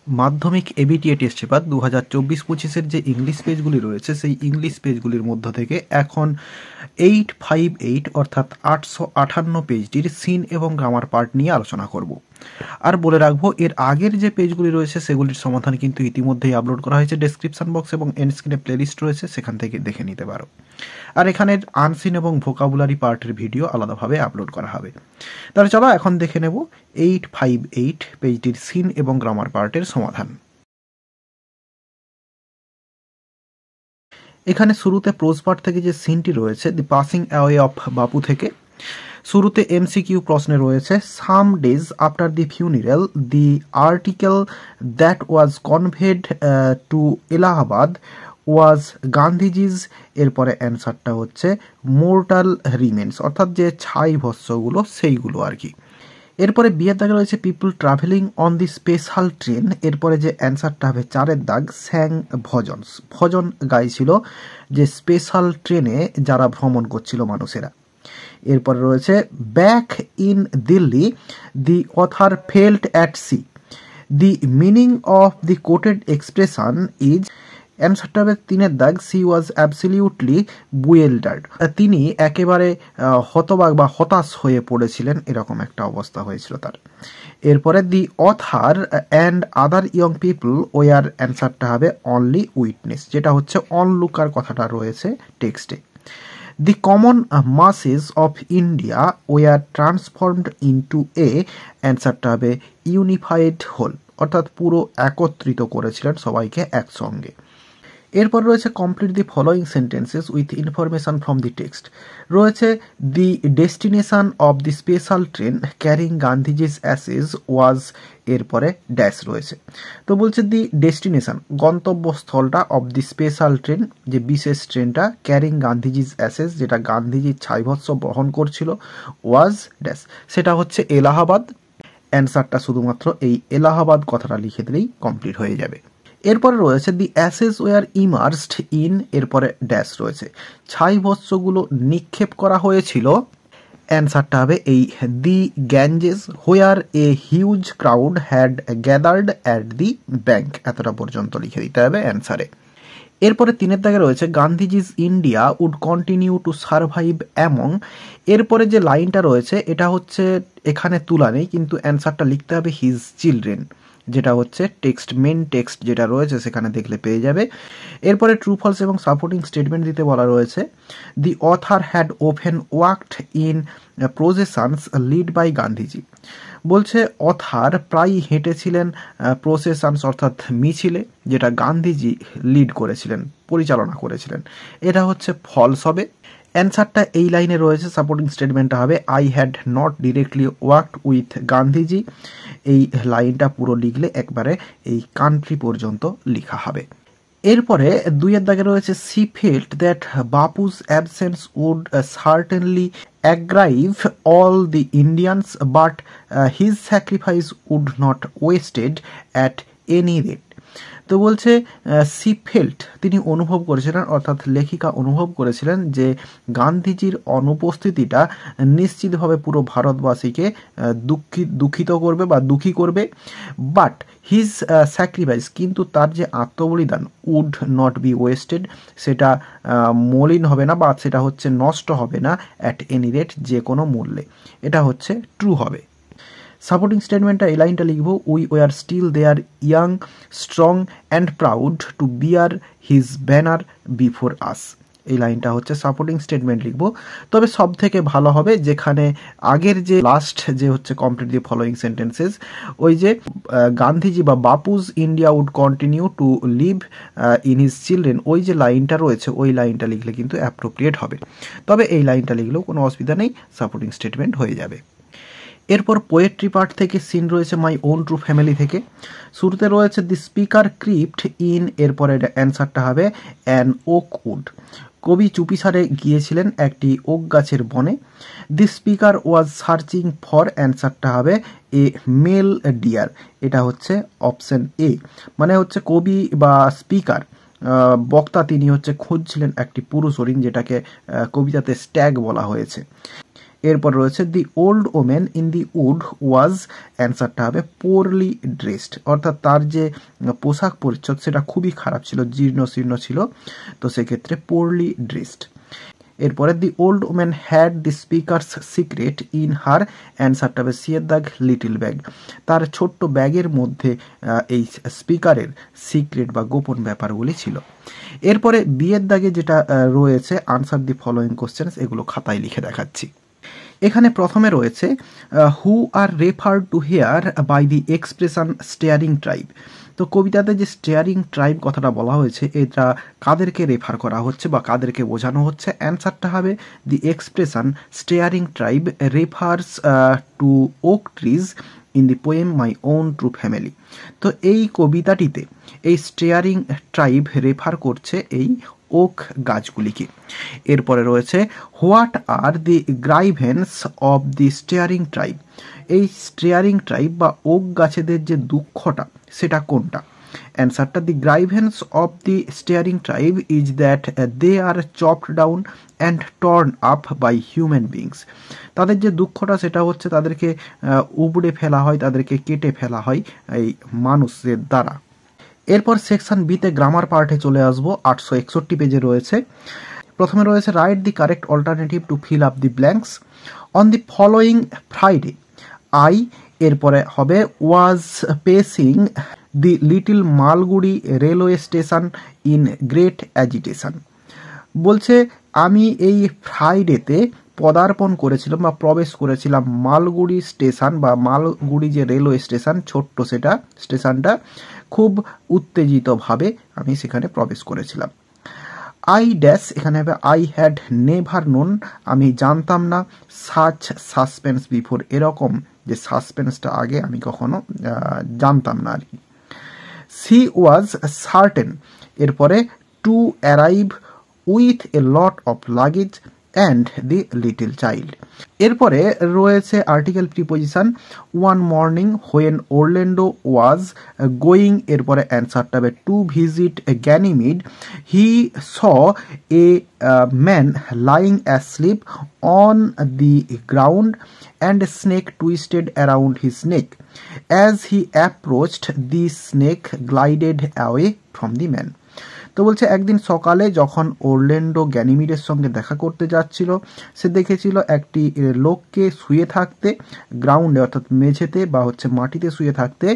মাধ্যমিক ABTA test paper 2024-25 যে English পেজগুলি রয়েছে সেই ইংলিশ পেজগুলির মধ্য থেকে এখন 858 অর্থাৎ 858 পেজটির সিন এবং গ্রামার পার্ট নিয়ে আলোচনা করব। আর বলে রাখবো এর আগের যে পেজগুলি রয়েছে সেগুলির সমাধান কিন্তু ইতিমধ্যেই আপলোড করা হয়েছে ডেসক্রিপশন বক্স এবং এন্ড স্ক্রিনে প্লেলিস্ট রয়েছে, সেখান থেকে দেখে নিতে পারো। আর এখানের আনসিন এবং ভোকাবুলারি পার্টের ভিডিও আলাদাভাবে আপলোড করা হবে। তাহলে চলো এখন দেখে নেব 858 পেজটির সিন এবং গ্রামার পার্টের সমাধান। এখানে শুরুতে প্রোজ পার্ট থেকে যে সিনটি রয়েছে দি পাসিং অ্যাওয়ে অফ বাপু থেকে, শুরুতে এমসিকিউ প্রশ্নে রয়েছে some days after the funeral the article that was conveyed to Allahabad was Gandhiji's. এরপরে অ্যান্সারটা হচ্ছে মোর্টাল রিমেন্স, অর্থাৎ যে ছাই ভস্যগুলো সেইগুলো আর কি। এরপরে বিয়ের দাগে রয়েছে people travelling on the special train. এরপরে যে অ্যান্সারটা হবে 4-এর দাগ স্যাং ভজনস, ভজন গাইছিল যে স্পেশাল ট্রেনে যারা ভ্রমণ করছিল মানুষেরা। এরপরে রয়েছে back in Delhi the author felt at sea. The meaning of the quoted expression is, অ্যান্সারটা হবে 3-এর দাগ সি ওয়াজ অ্যাবসলিউটলি বুয়েল্ডার্ড, তিনি একেবারে হতবাক বা হতাশ হয়ে পড়েছিলেন, এরকম একটা অবস্থা হয়েছিল তার। এরপরে the author and other young people were, অ্যান্সারটা হবে অনলি উইটনেস, যেটা হচ্ছে অনলুকার কথাটা রয়েছে টেক্সটে। The common masses of India were transformed into a, অ্যান্সারটা হবে ইউনিফাইড হোল, অর্থাৎ পুরো একত্রিত করেছিলেন সবাইকে একসঙ্গে। এরপর রয়েছে complete the following sentences with information from the text. রয়েছে the destination of the special train carrying Gandhiji's ashes was, এরপরে ড্যাশ রয়েছে। তো বলছে দি ডেস্টিনেশন গন্তব্যস্থলটা অফ দি স্পেশাল ট্রেন, যে বিশেষ ট্রেনটা, ক্যারিং গান্ধীজিস অ্যাসেস যেটা গান্ধীজির ছাইভস্য বহন করছিল, ওয়াজ ড্যাশ, সেটা হচ্ছে এলাহাবাদ। অ্যান্সারটা শুধুমাত্র এই এলাহাবাদ কথাটা লিখে দিলেই কমপ্লিট হয়ে যাবে। এরপরে রয়েছে the ashes were immersed in, এরপরে ড্যাশ রয়েছে, ছাই ভস্যগুলো নিক্ষেপ করা হয়েছিল, অ্যান্সারটা হবে এই the Ganges where a huge crowd had gathered at the bank, এতটা পর্যন্ত লিখে দিতে হবে অ্যান্সারে। এরপরে 3-এর দাগে রয়েছে Gandhiji's India would continue to survive among. এরপরে যে লাইনটা রয়েছে এটা হচ্ছে এখানে তুলা নেই, কিন্তু অ্যান্সারটা লিখতে হবে হিজ চিলড্রেন, যেটা হচ্ছে টেক্সট, মেন টেক্সট যেটা রয়েছে সেখানে দেখলে পেয়ে যাবে। এরপরে ট্রু ফলস এবং সাপোর্টিং স্টেটমেন্ট দিতে বলা রয়েছে the author had often walked in processions led by Gandhiji. বলছে অথার প্রায় হেঁটেছিলেন প্রসেশনস অর্থাৎ মিছিলে, যেটা গান্ধীজি লিড করেছিলেন, পরিচালনা করেছিলেন, এটা হচ্ছে ফলস হবে। অ্যান্সারটা এই লাইনে রয়েছে, সাপোর্টিং স্টেটমেন্টটা হবে I had not directly worked with Gandhiji. এই লাইনটা পুরো লিখলে একবারে এই কান্ট্রি পর্যন্ত লেখা হবে। এরপরে 2-এর দাগে রয়েছে she felt that Bapu's absence would certainly aggrieve all the Indians but his sacrifice would not wasted at any rate. তো বলছে সি ফেল্ট, তিনি অনুভব করেছিলেন, অর্থাৎ লেখিকা অনুভব করেছিলেন যে গান্ধীজির অনুপস্থিতিটা নিশ্চিতভাবে পুরো ভারতবাসীকে দুঃখিত করবে বা দুঃখী করবে, বাট হিজ স্যাক্রিফাইস, কিন্তু তার যে আত্মবলিদান, উড নট বি ওয়েস্টেড, সেটা মলিন হবে না বা সেটা হচ্ছে নষ্ট হবে না, অ্যাট এনি রেট, যে কোনো মূল্যে, এটা হচ্ছে ট্রু হবে। সাপোর্টিং স্টেটমেন্টটা এই লাইনটা লিখব we were still there young strong and proud to bear his banner before us, এই লাইনটা হচ্ছে সাপোর্টিং স্টেটমেন্ট লিখব। তবে সব থেকে ভালো হবে যেখানে আগের যে লাস্ট যে হচ্ছে কমপ্লিট দি ফলোয়িং সেন্টেন্সেস, ওই যে গান্ধীজি বা Bapu's India would continue to live in his children, ওই যে লাইনটা রয়েছে ওই লাইনটা লিখলে কিন্তু অ্যাপ্রোপ্রিয়েট হবে। তবে এই লাইনটা লিখলেও কোনো অসুবিধা নেই, সাপোর্টিং স্টেটমেন্ট হয়ে যাবে। এরপর পোয়েট্রি পার্ট থেকে সিন রয়েছে মাই ওন ট্রু ফ্যামিলি থেকে। শুরুতে রয়েছে দি স্পিকার ক্রিপ্ট ইন, এরপরে অ্যান্সারটা হবে অ্যান ওক উড, কবি চুপিসারে গিয়েছিলেন একটি ওক গাছের বনে। দি স্পিকার ওয়াজ সার্চিং ফর, অ্যান্সারটা হবে এ মেল ডিয়ার, এটা হচ্ছে অপশন এ, মানে হচ্ছে কবি বা স্পিকার বক্তা তিনি হচ্ছে খুঁজছিলেন একটি পুরুষ হরিণ, যেটাকে কবিতাতে স্ট্যাগ বলা হয়েছে। এরপর রয়েছে the old women in the wood was, অ্যান্সারটা হবে পোরলি ড্রেসড, অর্থাৎ তার যে পোশাক পরিচ্ছদ সেটা খুবই খারাপ ছিল, জীর্ণ শীর্ণ ছিল, তো সেক্ষেত্রে পোরলি ড্রেসড। এরপরে the old woman had the speakers secret in her, অ্যান্সারটা হবে সিয়ের দাগ লিটল ব্যাগ, তার ছোট্ট ব্যাগের মধ্যে এই স্পিকারের সিক্রেট বা গোপন ব্যাপারগুলি ছিল। এরপরে বিয়ের দাগে যেটা রয়েছে আনসার দি ফলোয়িং কোশ্চেন্স, এগুলো খাতায় লিখে দেখাচ্ছি। এখানে প্রথমে রয়েছে who are refer to here by the expression staring tribe. তো কবিতাতে যে স্টেয়ারিং ট্রাইব কথাটা বলা হয়েছে এটা কাদেরকে রেফার করা হচ্ছে বা কাদেরকে বোঝানো হচ্ছে, অ্যান্সারটা হবে the expression staring tribe refers to oak trees in the poem My Own True Family. তো এই কবিতাটিতে এই স্টেয়ারিং ট্রাইব রেফার করছে এই ওক গাছগুলিকে। এরপরে রয়েছে what are the grievance of the staring tribe, এই স্টেয়ারিং ট্রাইব বা ওক গাছেদের যে দুঃখটা সেটা কোনটা, অ্যান্সারটা the grievance of the staring tribe is that they are chopped down and torn up by human beings, তাদের যে দুঃখটা সেটা হচ্ছে তাদেরকে উপড়ে ফেলা হয়, তাদেরকে কেটে ফেলা হয় এই মানুষের দ্বারা। এরপর সেকশন বিতে গ্রামার পার্টে চলে আসবো, 861 পেজে রয়েছে। প্রথমে রয়েছে write the correct alternative to fill up the blanks. On the following Friday I, এরপরে হবে was pacing the little Malgudi railway station in great agitation. বলছে আমি এই ফ্রাইডেতে পদার্পণ করেছিলাম বা প্রবেশ করেছিলাম মালগুড়ি স্টেশন বা মালগুড়ি যে রেলওয়ে স্টেশন ছোট্ট সেটা স্টেশনটা, খুব উত্তেজিতভাবে আমি সেখানে প্রবেশ করেছিলাম। আই ড্যাশ, এখানে হবে আই হ্যাড নেভার নোন, আমি জানতাম না, সাচ সাসপেন্স বিফোর, এরকম যে সাসপেন্সটা আগে আমি কখনো জানতাম না আর কি। সি ওয়াজ সার্টেন, এরপরে to arrive with a lot of luggage and the little child. এরপরে রয়েছে article preposition one morning when Orlando was going, এরপরে অ্যান্সারটা হবে to visit Ganymede, he saw a man lying asleep on the ground and a snake twisted around his neck. As he approached, the snake glided away from the man. তো বলছে একদিন সকালে যখন Orlando গ্যানিমিডের সঙ্গে দেখা করতে যাচ্ছিল সে দেখেছিল একটি লোককে শুয়ে থাকতে গ্রাউন্ডে অর্থাৎ মেঝেতে বা হচ্ছে মাটিতে শুয়ে থাকতে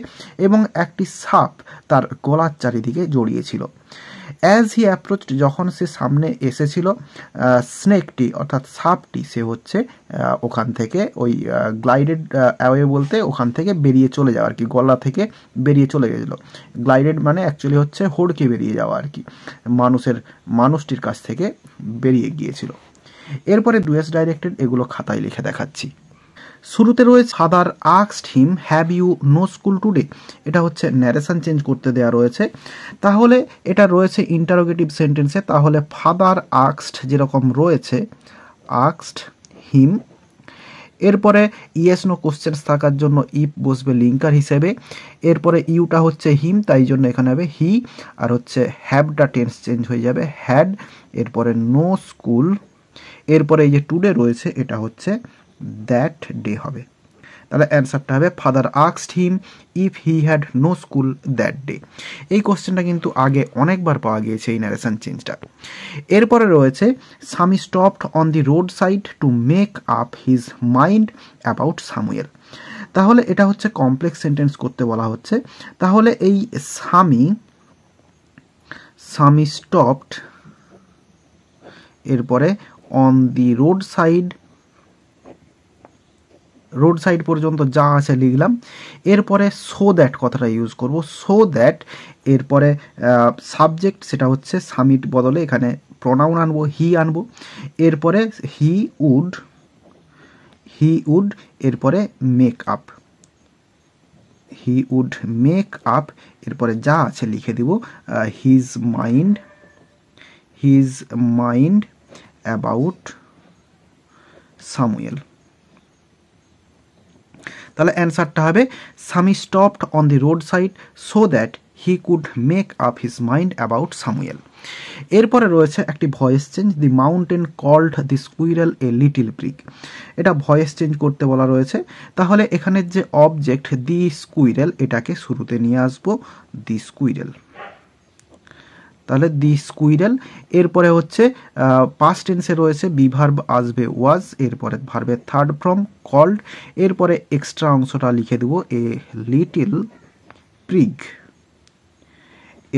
এবং একটি সাপ তার গলার চারিদিকে জড়িয়েছিল। অ্যাজ হি অ্যাপ্রোচড, যখন সে সামনে এসেছিল স্নেকটি অর্থাৎ সাপটি সে হচ্ছে ওখান থেকে ওই গ্লাইডেড অ্যাওয়ে বলতে ওখান থেকে বেরিয়ে চলে যাওয়া আর কি, গলা থেকে বেরিয়ে চলে গেছিলো। গ্লাইডেড মানে অ্যাকচুয়ালি হচ্ছে হড়কে বেরিয়ে যাওয়া আর কি, মানুষটির কাছ থেকে বেরিয়ে গিয়েছিল। এরপরে ডুয়েস ডাইরেক্টেড, এগুলো খাতায় লিখে দেখাচ্ছি। শুরুতে রয়েছে father asked him have you no school today, এটা হচ্ছে ন্যারেশন চেঞ্জ করতে দেওয়া রয়েছে, তাহলে এটা রয়েছে ইন্টারোগেটিভ সেন্টেন্সে, তাহলে ফাদার আস্কড যেরকম রয়েছে আস্কড হিম, এরপরে ইয়েস নো কোশ্চেন্স থাকার জন্য ইফ বসবে লিঙ্কার হিসেবে, এরপরে ইউটা হচ্ছে হিম তাই জন্য এখানে হবে হি, আর হচ্ছে হ্যাভটা টেন্স চেঞ্জ হয়ে যাবে হ্যাড, এরপরে নো স্কুল, এরপরে এই যে টুডে রয়েছে এটা হচ্ছে দ্যাট ডে হবে, তাহলে অ্যান্সারটা হবে father asked him if he had no school that day. এই কোশ্চেনটা কিন্তু আগে অনেকবার পাওয়া গিয়েছে এই ন্যারেশন চেঞ্জটা। এরপরে রয়েছে Sammy stopped on the road side to make up his mind about Samuel, তাহলে এটা হচ্ছে কমপ্লেক্স সেন্টেন্স করতে বলা হচ্ছে, তাহলে এই সামি স্টপড, এরপরে অন দি রোড সাইড পর্যন্ত যা আছে লিখলাম, এরপরে সো দ্যাট কথাটা ইউজ করব, সো দ্যাট, এরপরে সাবজেক্ট সেটা হচ্ছে সামিট বদলে এখানে প্রনাউন আনবো, হি আনবো, এরপরে হি উড, এরপরে মেক আপ, এরপরে যা আছে লিখে দিব হিজ মাইন্ড অ্যাবাউট সামুয়েল। তাহলে অ্যান্সারটা হবে Sammy stopped on the road side so that he could make up his mind about Samuel. এরপরে রয়েছে একটি voice change, the mountain called the squirrel a little prig. এটা ভয়েস চেঞ্জ করতে বলা রয়েছে, তাহলে এখানের যে অবজেক্ট দি স্কুইরেল এটাকে শুরুতে নিয়ে আসবো দি স্কুইরেল, তাহলে দি স্কুইরেল। এরপরে হচ্ছে পাস্ট টেন্সে রয়েছে বি ভার্ব আসবে ওয়াজ, এরপরে ভার্বের থার্ড ফর্ম কল্ড, এরপরে এক্সট্রা অংশটা লিখে দেবো এ লিটিল প্রিগ,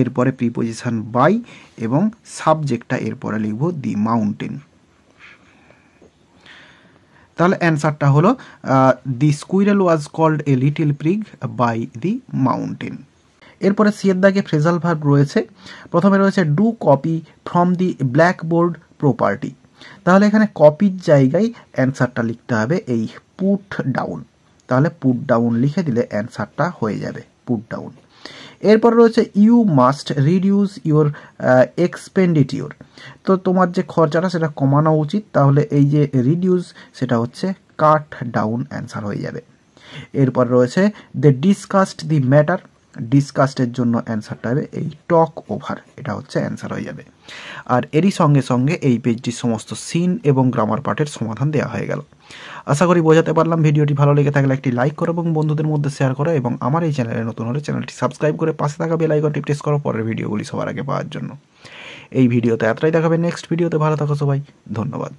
এরপরে প্রিপোজিশন বাই এবং সাবজেক্টটা এরপরে লিখব দি মাউন্টেন। তাহলে অ্যান্সারটা হলো the squirrel was called a little prig by the mountain. এরপরে সিয়ের দাগে ফ্রেজাল ভার্ব রয়েছে, প্রথমে রয়েছে do copy from the blackboard properly. তাহলে এখানে কপির জায়গায় অ্যান্সারটা লিখতে হবে এই পুট ডাউন, তাহলে পুট ডাউন লিখে দিলে অ্যান্সারটা হয়ে যাবে পুট ডাউন। এরপর রয়েছে ইউ মাস্ট রিডিউস ইউর এক্সপেন্ডিটিউর, তো তোমার যে খরচাটা সেটা কমানো উচিত, তাহলে এই যে রিডিউস সেটা হচ্ছে কাট ডাউন, অ্যান্সার হয়ে যাবে। এরপর রয়েছে দে ডিসকাস্ট দি ম্যাটার, ডিসকাস্টের জন্য অ্যান্সারটা হবে এই টক ওভার, এটা হচ্ছে অ্যান্সার হয়ে যাবে। আর এরই সঙ্গে সঙ্গে এই পেজটির সমস্ত সিন এবং গ্রামার পার্টের সমাধান দেওয়া হয়ে গেল। আশা করি বোঝাতে পারলাম। ভিডিওটি ভালো লেগে থাকলে একটি লাইক করো এবং বন্ধুদের মধ্যে শেয়ার করো, এবং আমার এই চ্যানেলে নতুন হলে চ্যানেলটি সাবস্ক্রাইব করে পাশে থাকা বেল আইকনটি প্রেস করো পরের ভিডিওগুলি সবার আগে পাওয়ার জন্য। এই ভিডিওতে এতটাই দেখাবে, নেক্সট ভিডিওতে ভালো থাকো সবাই, ধন্যবাদ।